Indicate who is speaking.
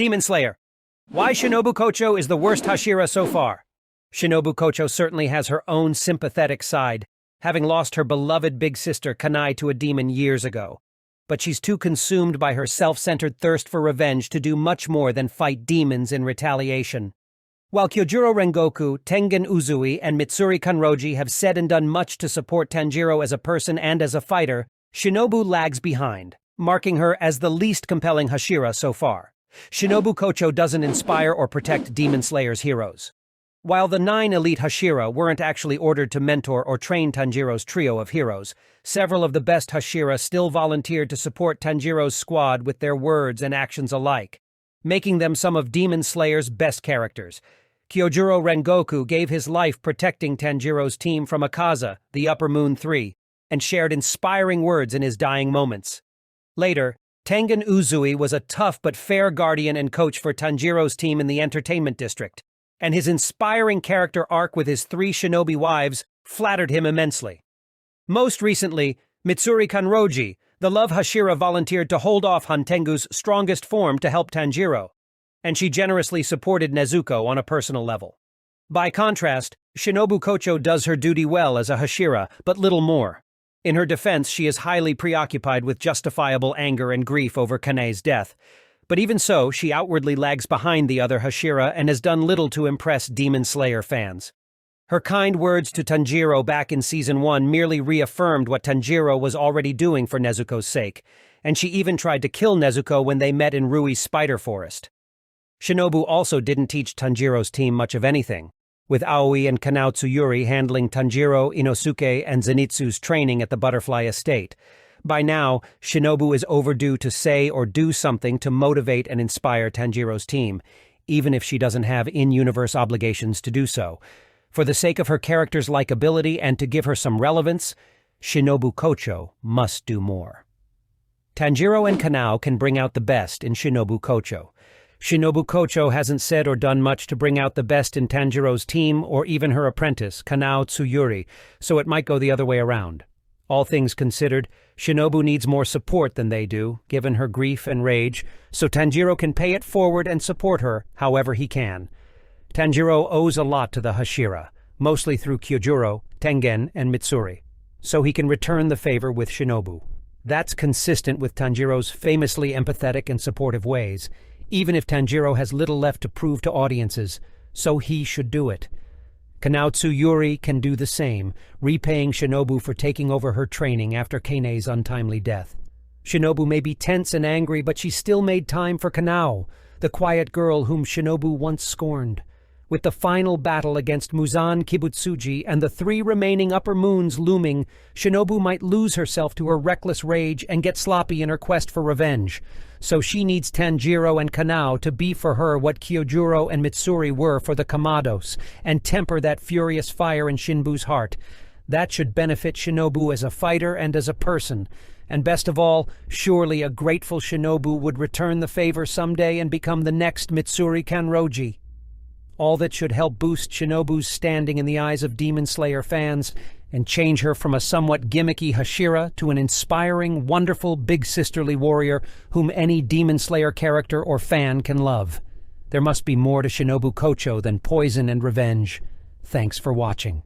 Speaker 1: Demon Slayer. Why Shinobu Kocho is the worst Hashira so far. Shinobu Kocho certainly has her own sympathetic side, having lost her beloved big sister Kanae to a demon years ago. But she's too consumed by her self-centered thirst for revenge to do much more than fight demons in retaliation. While Kyojuro Rengoku, Tengen Uzui, and Mitsuri Kanroji have said and done much to support Tanjiro as a person and as a fighter, Shinobu lags behind, marking her as the least compelling Hashira so far. Shinobu Kocho doesn't inspire or protect Demon Slayer's heroes. While the 9 elite Hashira weren't actually ordered to mentor or train Tanjiro's trio of heroes, several of the best Hashira still volunteered to support Tanjiro's squad with their words and actions alike, making them some of Demon Slayer's best characters. Kyojuro Rengoku gave his life protecting Tanjiro's team from Akaza, the Upper Moon 3, and shared inspiring words in his dying moments. Later, Tengen Uzui was a tough but fair guardian and coach for Tanjiro's team in the entertainment district, and his inspiring character arc with his 3 shinobi wives flattered him immensely. Most recently, Mitsuri Kanroji, the love Hashira, volunteered to hold off Hantengu's strongest form to help Tanjiro, and she generously supported Nezuko on a personal level. By contrast, Shinobu Kocho does her duty well as a Hashira, but little more. In her defense, she is highly preoccupied with justifiable anger and grief over Kanae's death. But even so, she outwardly lags behind the other Hashira and has done little to impress Demon Slayer fans. Her kind words to Tanjiro back in Season 1 merely reaffirmed what Tanjiro was already doing for Nezuko's sake, and she even tried to kill Nezuko when they met in Rui's spider forest. Shinobu also didn't teach Tanjiro's team much of anything, with Aoi and Kanao Tsuyuri handling Tanjiro, Inosuke, and Zenitsu's training at the Butterfly Estate. By now, Shinobu is overdue to say or do something to motivate and inspire Tanjiro's team, even if she doesn't have in-universe obligations to do so. For the sake of her character's likability and to give her some relevance, Shinobu Kocho must do more. Tanjiro and Kanao can bring out the best in Shinobu Kocho. Shinobu Kocho hasn't said or done much to bring out the best in Tanjiro's team or even her apprentice, Kanao Tsuyuri, so it might go the other way around. All things considered, Shinobu needs more support than they do, given her grief and rage, so Tanjiro can pay it forward and support her however he can. Tanjiro owes a lot to the Hashira, mostly through Kyojuro, Tengen, and Mitsuri, so he can return the favor with Shinobu. That's consistent with Tanjiro's famously empathetic and supportive ways, even if Tanjiro has little left to prove to audiences, so he should do it. Kanao Tsuyuri can do the same, repaying Shinobu for taking over her training after Kanae's untimely death. Shinobu may be tense and angry, but she still made time for Kanao, the quiet girl whom Shinobu once scorned. With the final battle against Muzan Kibutsuji and the 3 remaining Upper Moons looming, Shinobu might lose herself to her reckless rage and get sloppy in her quest for revenge. So she needs Tanjiro and Kanao to be for her what Kyojuro and Mitsuri were for the Kamados, and temper that furious fire in Shinbu's heart. That should benefit Shinobu as a fighter and as a person. And best of all, surely a grateful Shinobu would return the favor someday and become the next Mitsuri Kanroji. All that should help boost Shinobu's standing in the eyes of Demon Slayer fans and change her from a somewhat gimmicky Hashira to an inspiring, wonderful, big sisterly warrior whom any Demon Slayer character or fan can love. There must be more to Shinobu Kocho than poison and revenge. Thanks for watching.